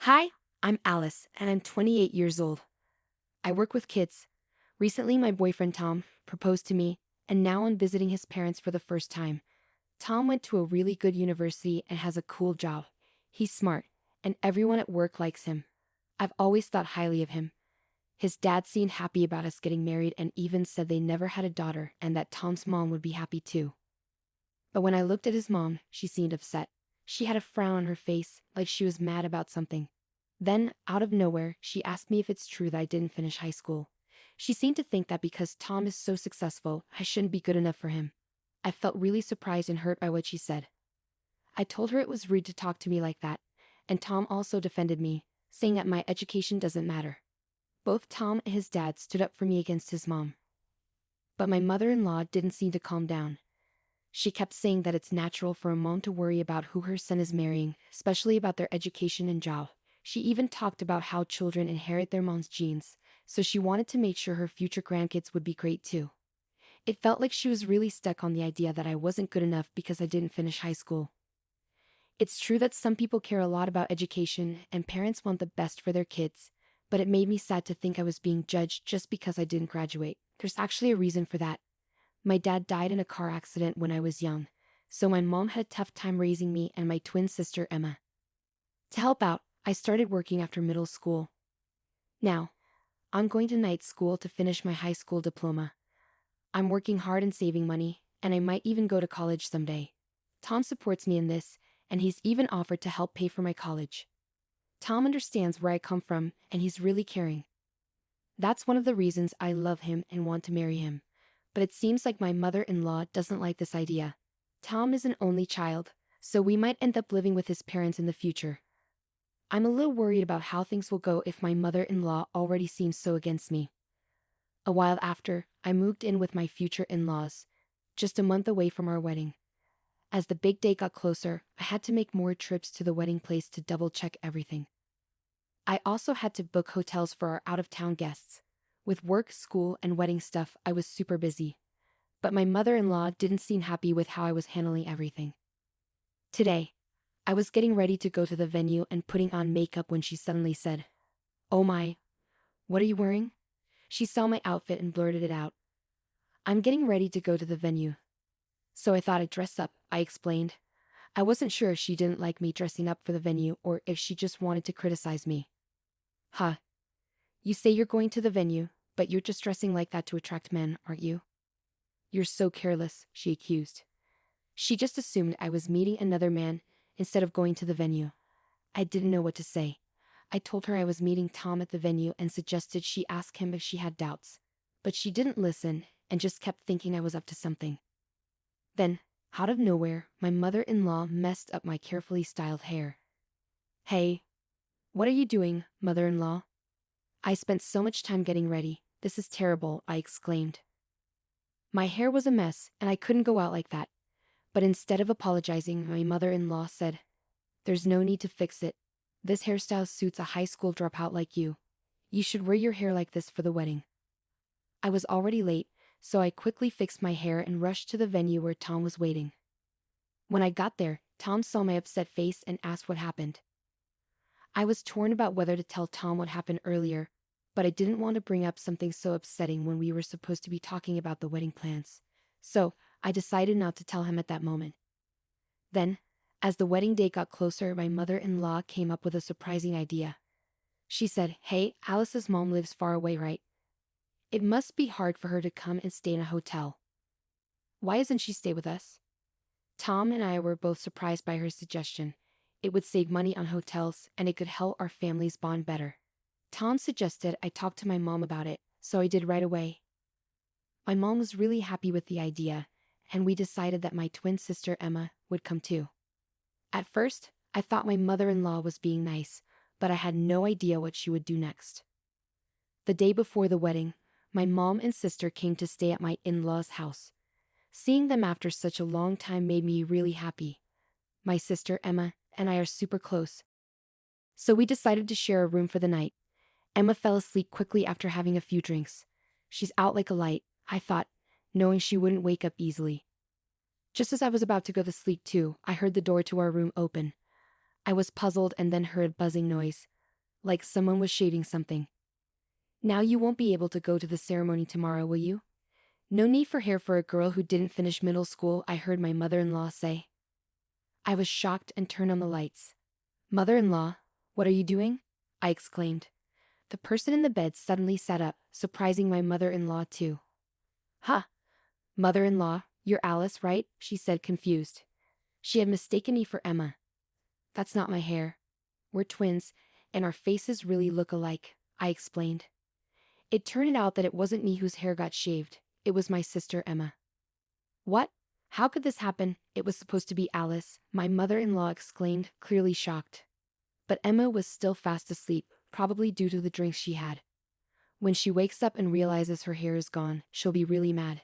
Hi, I'm Alice, and I'm 28 years old. I work with kids. Recently, my boyfriend Tom proposed to me, and now I'm visiting his parents for the first time. Tom went to a really good university and has a cool job. He's smart, and everyone at work likes him. I've always thought highly of him. His dad seemed happy about us getting married and even said they never had a daughter and that Tom's mom would be happy too. But when I looked at his mom, she seemed upset. She had a frown on her face, like she was mad about something. Then, out of nowhere, she asked me if it's true that I didn't finish high school. She seemed to think that because Tom is so successful, I shouldn't be good enough for him. I felt really surprised and hurt by what she said. I told her it was rude to talk to me like that, and Tom also defended me, saying that my education doesn't matter. Both Tom and his dad stood up for me against his mom. But my mother-in-law didn't seem to calm down. She kept saying that it's natural for a mom to worry about who her son is marrying, especially about their education and job. She even talked about how children inherit their mom's genes, so she wanted to make sure her future grandkids would be great too. It felt like she was really stuck on the idea that I wasn't good enough because I didn't finish high school. It's true that some people care a lot about education and parents want the best for their kids, but it made me sad to think I was being judged just because I didn't graduate. There's actually a reason for that. My dad died in a car accident when I was young, so my mom had a tough time raising me and my twin sister Emma. To help out, I started working after middle school. Now, I'm going to night school to finish my high school diploma. I'm working hard and saving money, and I might even go to college someday. Tom supports me in this, and he's even offered to help pay for my college. Tom understands where I come from, and he's really caring. That's one of the reasons I love him and want to marry him. But it seems like my mother-in-law doesn't like this idea. Tom is an only child, so we might end up living with his parents in the future. I'm a little worried about how things will go if my mother-in-law already seems so against me. A while after, I moved in with my future in-laws, just a month away from our wedding. As the big day got closer, I had to make more trips to the wedding place to double-check everything. I also had to book hotels for our out-of-town guests. With work, school, and wedding stuff, I was super busy. But my mother-in-law didn't seem happy with how I was handling everything. Today, I was getting ready to go to the venue and putting on makeup when she suddenly said, "Oh my, what are you wearing?" She saw my outfit and blurted it out. "I'm getting ready to go to the venue." "So I thought I'd dress up," I explained. I wasn't sure if she didn't like me dressing up for the venue or if she just wanted to criticize me. "Huh. You say you're going to the venue, but you're just dressing like that to attract men, aren't you?" "You're so careless," she accused. She just assumed I was meeting another man instead of going to the venue. I didn't know what to say. I told her I was meeting Tom at the venue and suggested she ask him if she had doubts. But she didn't listen and just kept thinking I was up to something. Then, out of nowhere, my mother-in-law messed up my carefully styled hair. "Hey, what are you doing, mother-in-law?" "I spent so much time getting ready. This is terrible," I exclaimed. My hair was a mess, and I couldn't go out like that. But instead of apologizing, my mother-in-law said, "There's no need to fix it. This hairstyle suits a high school dropout like you. You should wear your hair like this for the wedding." I was already late, so I quickly fixed my hair and rushed to the venue where Tom was waiting. When I got there, Tom saw my upset face and asked what happened. I was torn about whether to tell Tom what happened earlier, but I didn't want to bring up something so upsetting when we were supposed to be talking about the wedding plans. So, I decided not to tell him at that moment. Then, as the wedding day got closer, my mother-in-law came up with a surprising idea. She said, "Hey, Alice's mom lives far away, right? It must be hard for her to come and stay in a hotel. Why doesn't she stay with us?" Tom and I were both surprised by her suggestion. It would save money on hotels, and it could help our families bond better. Tom suggested I talk to my mom about it, so I did right away. My mom was really happy with the idea, and we decided that my twin sister Emma would come too. At first, I thought my mother-in-law was being nice, but I had no idea what she would do next. The day before the wedding, my mom and sister came to stay at my in-laws' house. Seeing them after such a long time made me really happy. My sister Emma and I are super close, so we decided to share a room for the night. Emma fell asleep quickly after having a few drinks. She's out like a light, I thought, knowing she wouldn't wake up easily. Just as I was about to go to sleep too, I heard the door to our room open. I was puzzled and then heard a buzzing noise, like someone was shaving something. Now you won't be able to go to the ceremony tomorrow, will you? No need for hair for a girl who didn't finish middle school, I heard my mother-in-law say. I was shocked and turned on the lights. Mother-in-law, what are you doing? I exclaimed. The person in the bed suddenly sat up, surprising my mother-in-law too. Ha! Mother-in-law, you're Alice, right? She said, confused. She had mistaken me for Emma. That's not my hair. We're twins, and our faces really look alike, I explained. It turned out that it wasn't me whose hair got shaved, it was my sister Emma. What? How could this happen? It was supposed to be Alice, my mother-in-law exclaimed, clearly shocked. But Emma was still fast asleep, probably due to the drinks she had. When she wakes up and realizes her hair is gone, she'll be really mad.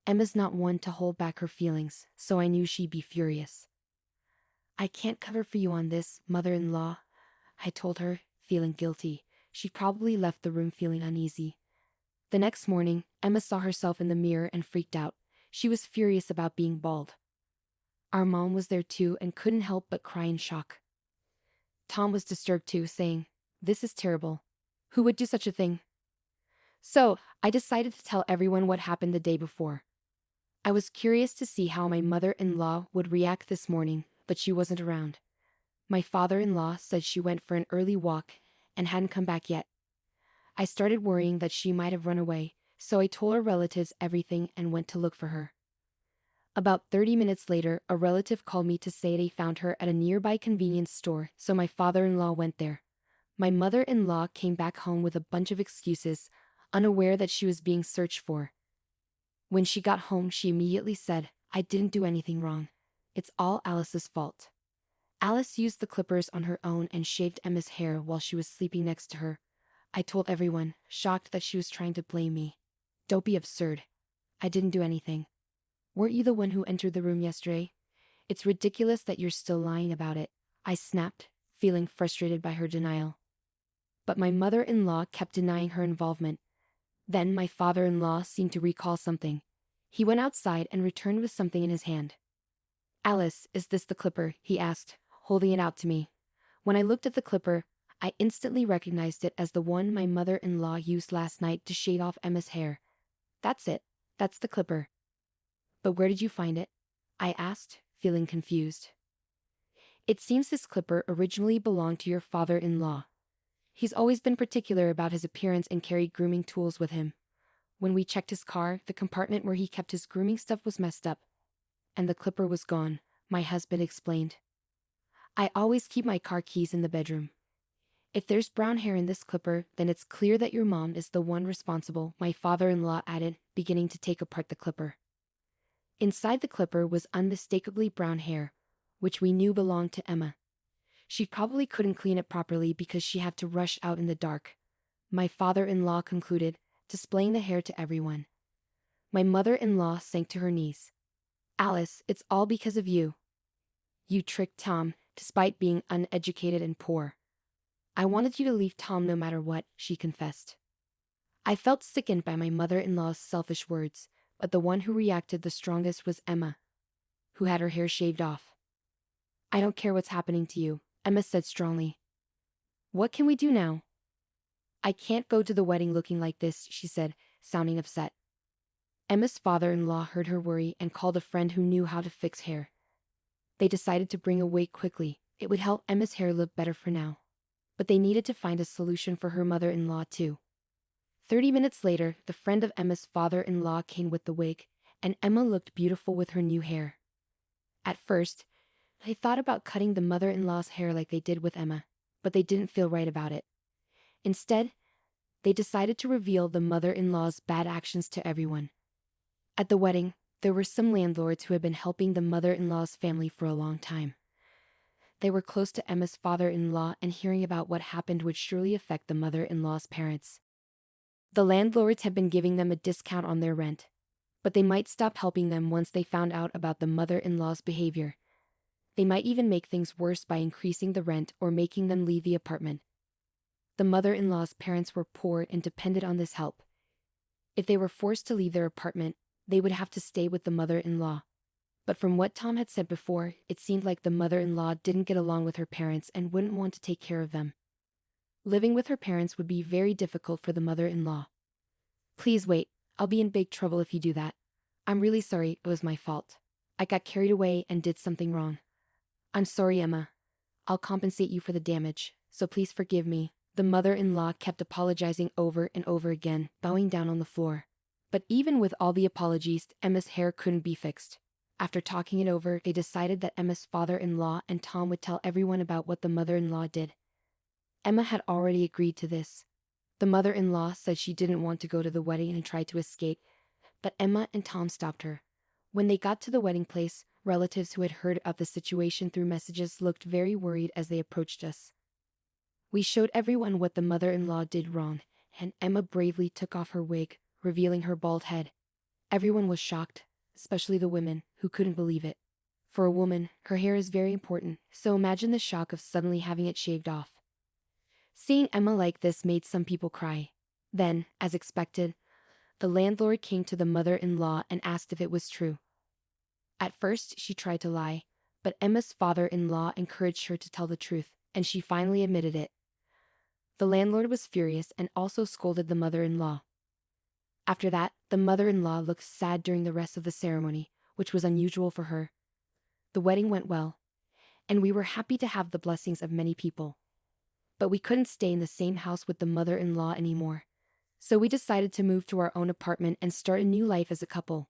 Emma's not one to hold back her feelings, so I knew she'd be furious. I can't cover for you on this, mother-in-law, I told her, feeling guilty. She probably left the room feeling uneasy. The next morning, Emma saw herself in the mirror and freaked out. She was furious about being bald. Our mom was there too and couldn't help but cry in shock. Tom was disturbed too, saying, "This is terrible. Who would do such a thing?" So, I decided to tell everyone what happened the day before. I was curious to see how my mother-in-law would react this morning, but she wasn't around. My father-in-law said she went for an early walk and hadn't come back yet. I started worrying that she might have run away, so I told her relatives everything and went to look for her. About 30 minutes later, a relative called me to say they found her at a nearby convenience store, so my father-in-law went there. My mother-in-law came back home with a bunch of excuses, unaware that she was being searched for. When she got home, she immediately said, "I didn't do anything wrong. It's all Alice's fault." Alice used the clippers on her own and shaved Emma's hair while she was sleeping next to her. I told everyone, shocked that she was trying to blame me. Don't be absurd. I didn't do anything. Weren't you the one who entered the room yesterday? It's ridiculous that you're still lying about it, I snapped, feeling frustrated by her denial. But my mother-in-law kept denying her involvement. Then my father-in-law seemed to recall something. He went outside and returned with something in his hand. "Alice, is this the clipper?" he asked, holding it out to me. When I looked at the clipper, I instantly recognized it as the one my mother-in-law used last night to shave off Emma's hair. "That's it. That's the clipper." "But where did you find it?" I asked, feeling confused. "It seems this clipper originally belonged to your father-in-law. He's always been particular about his appearance and carried grooming tools with him. When we checked his car, the compartment where he kept his grooming stuff was messed up. And the clipper was gone," my husband explained. "I always keep my car keys in the bedroom. If there's brown hair in this clipper, then it's clear that your mom is the one responsible," my father-in-law added, beginning to take apart the clipper. Inside the clipper was unmistakably brown hair, which we knew belonged to Emma. She probably couldn't clean it properly because she had to rush out in the dark, my father-in-law concluded, displaying the hair to everyone. My mother-in-law sank to her knees. "Alice, it's all because of you. You tricked Tom, despite being uneducated and poor. I wanted you to leave Tom no matter what," she confessed. I felt sickened by my mother-in-law's selfish words, but the one who reacted the strongest was Emma, who had her hair shaved off. "I don't care what's happening to you," Emma said strongly. "What can we do now?" "I can't go to the wedding looking like this," she said, sounding upset. Emma's father-in-law heard her worry and called a friend who knew how to fix hair. They decided to bring a wig quickly. It would help Emma's hair look better for now. But they needed to find a solution for her mother-in-law too. 30 minutes later, the friend of Emma's father-in-law came with the wig, and Emma looked beautiful with her new hair. At first, they thought about cutting the mother-in-law's hair like they did with Emma, but they didn't feel right about it. Instead, they decided to reveal the mother-in-law's bad actions to everyone. At the wedding, there were some landlords who had been helping the mother-in-law's family for a long time. They were close to Emma's father-in-law, and hearing about what happened would surely affect the mother-in-law's parents. The landlords had been giving them a discount on their rent, but they might stop helping them once they found out about the mother-in-law's behavior. They might even make things worse by increasing the rent or making them leave the apartment. The mother-in-law's parents were poor and depended on this help. If they were forced to leave their apartment, they would have to stay with the mother-in-law. But from what Tom had said before, it seemed like the mother-in-law didn't get along with her parents and wouldn't want to take care of them. Living with her parents would be very difficult for the mother-in-law. Please wait, I'll be in big trouble if you do that. I'm really sorry, it was my fault. I got carried away and did something wrong. I'm sorry, Emma. I'll compensate you for the damage, so please forgive me. The mother-in-law kept apologizing over and over again, bowing down on the floor. But even with all the apologies, Emma's hair couldn't be fixed. After talking it over, they decided that Emma's father-in-law and Tom would tell everyone about what the mother-in-law did. Emma had already agreed to this. The mother-in-law said she didn't want to go to the wedding and tried to escape, but Emma and Tom stopped her. When they got to the wedding place, relatives who had heard of the situation through messages looked very worried as they approached us. We showed everyone what the mother-in-law did wrong, and Emma bravely took off her wig, revealing her bald head. Everyone was shocked, especially the women, who couldn't believe it. For a woman, her hair is very important, so imagine the shock of suddenly having it shaved off. Seeing Emma like this made some people cry. Then, as expected, the landlord came to the mother-in-law and asked if it was true. At first, she tried to lie, but Emma's father-in-law encouraged her to tell the truth, and she finally admitted it. The landlord was furious and also scolded the mother-in-law. After that, the mother-in-law looked sad during the rest of the ceremony, which was unusual for her. The wedding went well, and we were happy to have the blessings of many people. But we couldn't stay in the same house with the mother-in-law anymore. So we decided to move to our own apartment and start a new life as a couple.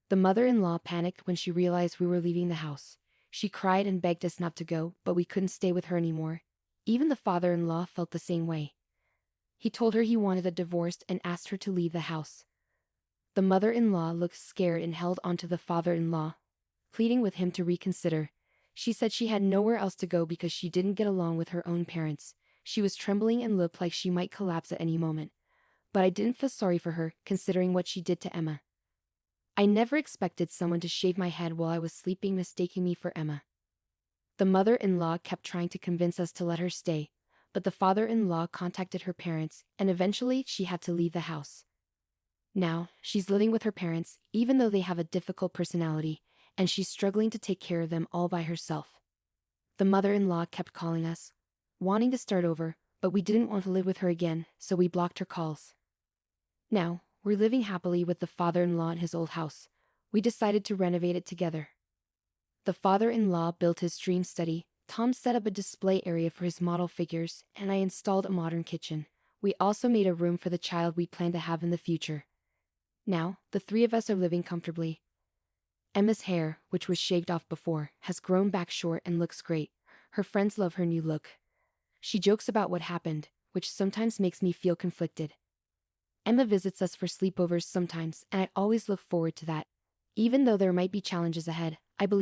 The mother-in-law panicked when she realized we were leaving the house. She cried and begged us not to go, but we couldn't stay with her anymore. Even the father-in-law felt the same way. He told her he wanted a divorce and asked her to leave the house. The mother-in-law looked scared and held onto the father-in-law, pleading with him to reconsider. She said she had nowhere else to go because she didn't get along with her own parents. She was trembling and looked like she might collapse at any moment. But I didn't feel sorry for her, considering what she did to Emma. I never expected someone to shave my head while I was sleeping, mistaking me for Emma. The mother-in-law kept trying to convince us to let her stay, but the father-in-law contacted her parents, and eventually she had to leave the house. Now, she's living with her parents, even though they have a difficult personality, and she's struggling to take care of them all by herself. The mother-in-law kept calling us, wanting to start over, but we didn't want to live with her again, so we blocked her calls. Now, we're living happily with the father-in-law in his old house. We decided to renovate it together. The father-in-law built his dream study, Tom set up a display area for his model figures, and I installed a modern kitchen. We also made a room for the child we plan to have in the future. Now, the three of us are living comfortably. Emma's hair, which was shaved off before, has grown back short and looks great. Her friends love her new look. She jokes about what happened, which sometimes makes me feel conflicted. Emma visits us for sleepovers sometimes, and I always look forward to that. Even though there might be challenges ahead, I believe